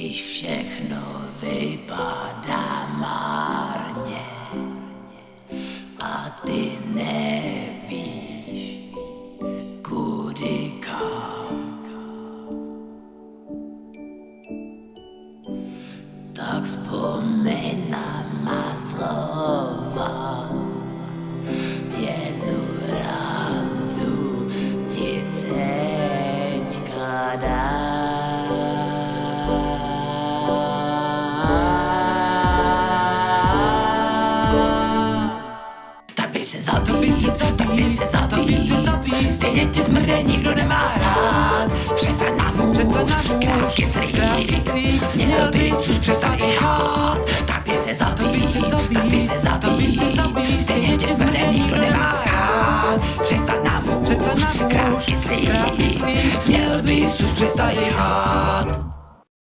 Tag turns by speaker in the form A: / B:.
A: Když všechno vypadá márně a ty nevíš, kudy kam, tak vzpomeň na má slova, jednu radu ti teďka dám. Tak by se zabít, stejně tě zmrde nikdo nemá rád. Přestaň na muž, krávky zlý, měl bys už přestat jechát. Tak by se zabít, stejně tě zmrde nikdo nemá rád. Přestaň na muž, krávky zlý, měl bys už přestat jechát.